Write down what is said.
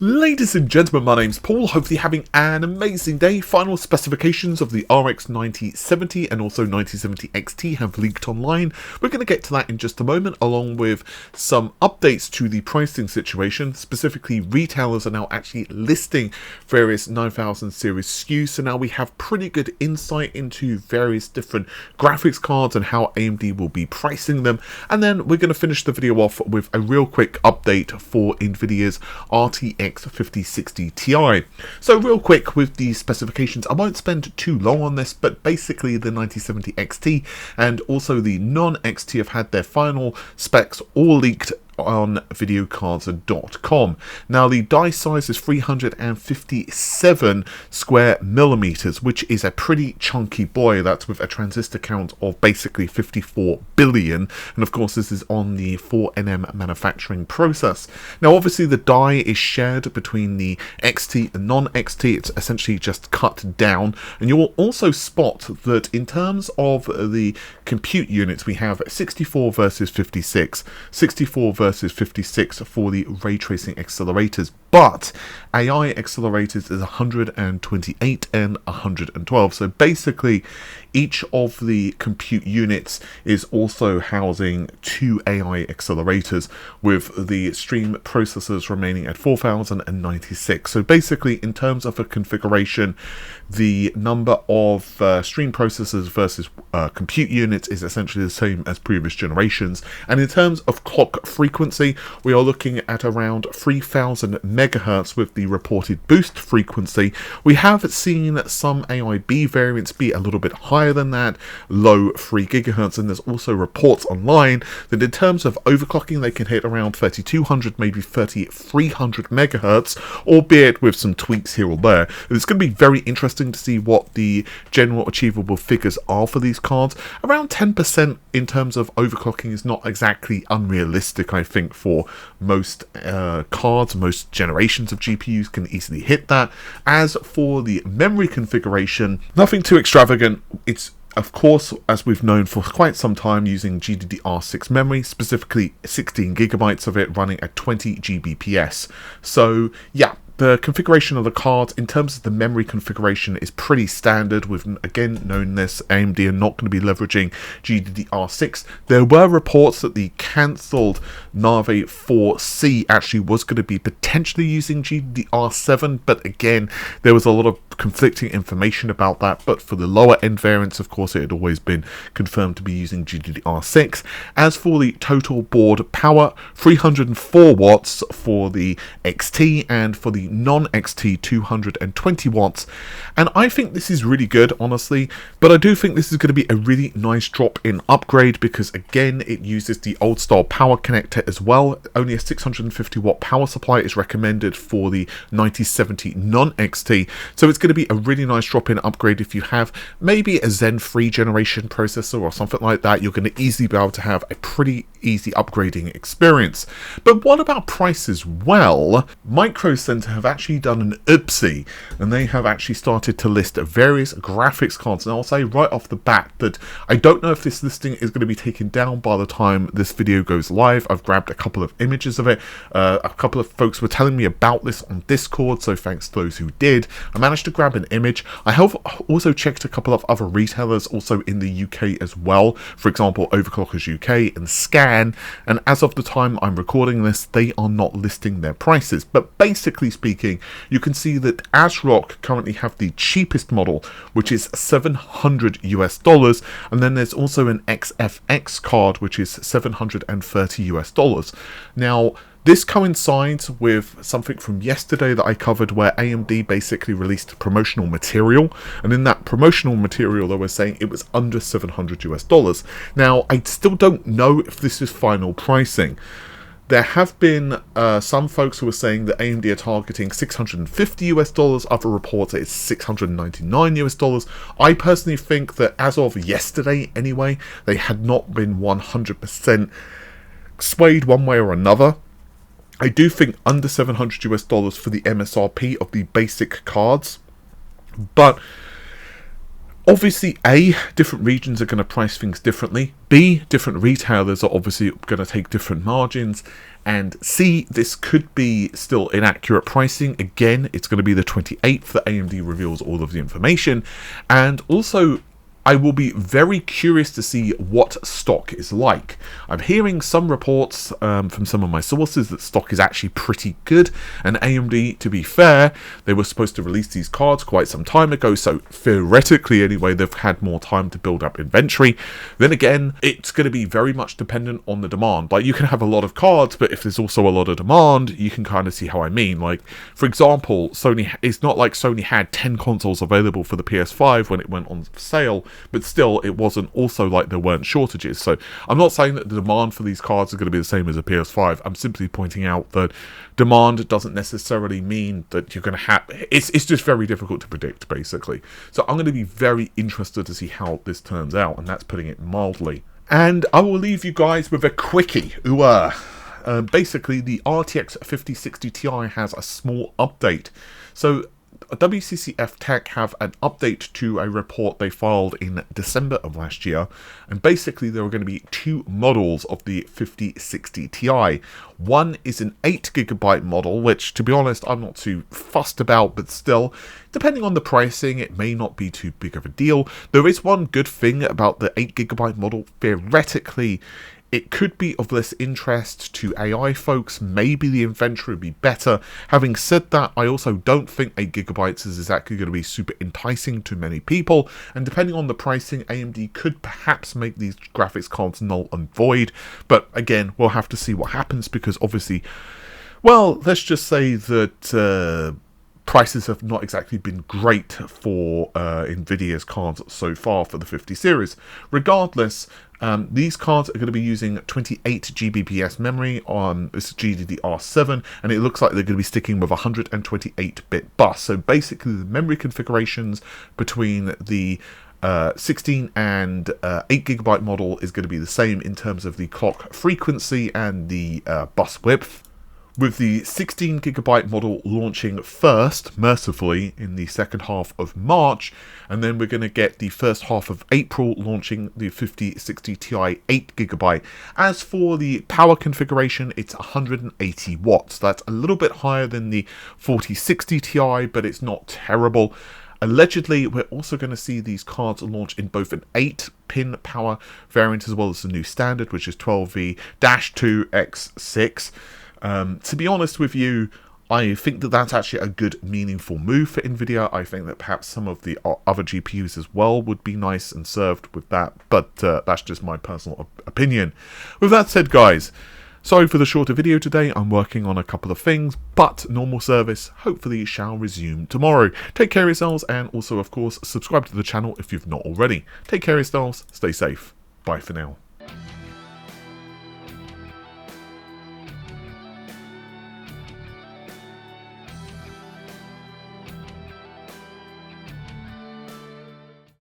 Ladies and gentlemen, my name's Paul, hopefully having an amazing day. Final specifications of the RX 9070 and also 9070 XT have leaked online. We're going to get to that in just a moment, along with some updates to the pricing situation. Specifically, retailers are now actually listing various 9000 series SKUs, so now we have pretty good insight into various different graphics cards and how AMD will be pricing them. And then we're going to finish the video off with a real quick update for NVIDIA's RTX 5060 Ti. So real quick with the specifications, I won't spend too long on this, but basically the 9070 XT and also the non-XT have had their final specs all leaked on videocards.com. Now the die size is 357 square millimeters, which is a pretty chunky boy. That's with a transistor count of basically 54 billion, and of course this is on the 4nm manufacturing process. Now obviously the die is shared between the XT and non-XT. It's essentially just cut down, and you will also spot that in terms of the compute units we have 64 versus 56, 64 versus 56 for the ray tracing accelerators, but AI accelerators is 128 and 112. So basically each of the compute units is also housing 2 AI accelerators, with the stream processors remaining at 4096. So basically in terms of a configuration, the number of stream processors versus compute units is essentially the same as previous generations. And in terms of clock frequency, we are looking at around 3000 megahertz with the reported boost frequency. We have seen some AIB variants be a little bit higher than that, low 3 gigahertz, and there's also reports online that in terms of overclocking they can hit around 3200, maybe 3300 megahertz, albeit with some tweaks here or there. It's going to be very interesting to see what the general achievable figures are for these cards. Around 10% in terms of overclocking is not exactly unrealistic, I think, for most cards. Most generations of GPUs can easily hit that. As for the memory configuration, nothing too extravagant. It's of course, as we've known for quite some time, using GDDR6 memory, specifically 16 gigabytes of it running at 20 Gbps. So yeah, the configuration of the cards in terms of the memory configuration is pretty standard. We've again known this, AMD are not going to be leveraging GDDR6. There were reports that the cancelled Nave 4C actually was going to be potentially using GDDR7, but again, there was a lot of conflicting information about that. But for the lower end variants, of course, it had always been confirmed to be using GDDR6. As for the total board power, 304 watts for the XT, and for the non-XT 220 watts. And I think this is really good, honestly, but I do think this is going to be a really nice drop in upgrade, because again it uses the old style power connector as well. Only a 650 watt power supply is recommended for the 9070 non-XT, so it's going to be a really nice drop in upgrade. If you have maybe a Zen 3 generation processor or something like that, you're going to easily be able to have a pretty easy upgrading experience. But what about prices? Well, Micro Center have actually done an oopsie, and they have actually started to list various graphics cards. And I'll say right off the bat that I don't know if this listing is going to be taken down by the time this video goes live. I've grabbed a couple of images of it. A couple of folks were telling me about this on Discord, so thanks to those who did. I managed to grab an image. I have also checked a couple of other retailers also in the UK as well, for example Overclockers UK and Scan, and as of the time I'm recording this, they are not listing their prices. But basically speaking, you can see that ASRock currently have the cheapest model, which is $700 US, and then there's also an XFX card which is $730 US. Now this coincides with something from yesterday that I covered, where AMD basically released promotional material, and in that promotional material they were saying it was under $700 US. Now I still don't know if this is final pricing. There have been some folks who are saying that AMD are targeting $650 US. Other reports it's $699 US. I personally think that as of yesterday anyway, they had not been 100% swayed one way or another. I do think under $700 US for the MSRP of the basic cards, but Obviously, A, different regions are going to price things differently. B, different retailers are obviously going to take different margins. And C, this could be still inaccurate pricing. Again, it's going to be the 28th that AMD reveals all of the information. And also, I will be very curious to see what stock is like. I'm hearing some reports from some of my sources that stock is actually pretty good, and AMD, to be fair, they were supposed to release these cards quite some time ago, so theoretically anyway, they've had more time to build up inventory. Then again, it's going to be very much dependent on the demand. Like, you can have a lot of cards, but if there's also a lot of demand, you can kind of see how I mean. Like, for example, it's not like Sony had 10 consoles available for the PS5 when it went on sale, but still, it wasn't also like there weren't shortages. So I'm not saying that the demand for these cards is going to be the same as a PS5. I'm simply pointing out that demand doesn't necessarily mean that you're going to have... It's just very difficult to predict, basically. So I'm going to be very interested to see how this turns out, and that's putting it mildly. And I will leave you guys with a quickie. Basically, the RTX 5060 Ti has a small update. So WCCF Tech have an update to a report they filed in December of last year, and basically there are going to be two models of the 5060 Ti. One is an 8GB model, which, to be honest, I'm not too fussed about, but still, depending on the pricing, it may not be too big of a deal. There is one good thing about the 8GB model. Theoretically, it could be of less interest to AI folks. Maybe the inventory would be better. Having said that, I also don't think 8GB is exactly going to be super enticing to many people. And depending on the pricing, AMD could perhaps make these graphics cards null and void. But again, we'll have to see what happens, because obviously, well, let's just say that prices have not exactly been great for Nvidia's cards so far for the 50 series. Regardless, these cards are going to be using 28 GBps memory on this GDDR7, and it looks like they're going to be sticking with 128-bit bus. So basically, the memory configurations between the 16 and 8GB model is going to be the same in terms of the clock frequency and the bus width, with the 16GB model launching first, mercifully, in the second half of March, and then we're going to get the first half of April launching the 5060 Ti 8GB. As for the power configuration, it's 180 watts. That's a little bit higher than the 4060 Ti, but it's not terrible. Allegedly, we're also going to see these cards launch in both an 8-pin power variant as well as the new standard, which is 12V-2X6. To be honest with you, I think that that's actually a good, meaningful move for Nvidia. I think that perhaps some of the other GPUs as well would be nice and served with that, but that's just my personal opinion. With that said, guys, sorry for the shorter video today. I'm working on a couple of things, but normal service hopefully shall resume tomorrow. Take care of yourselves, and also, of course, subscribe to the channel if you've not already. Take care of yourselves, stay safe. Bye for now.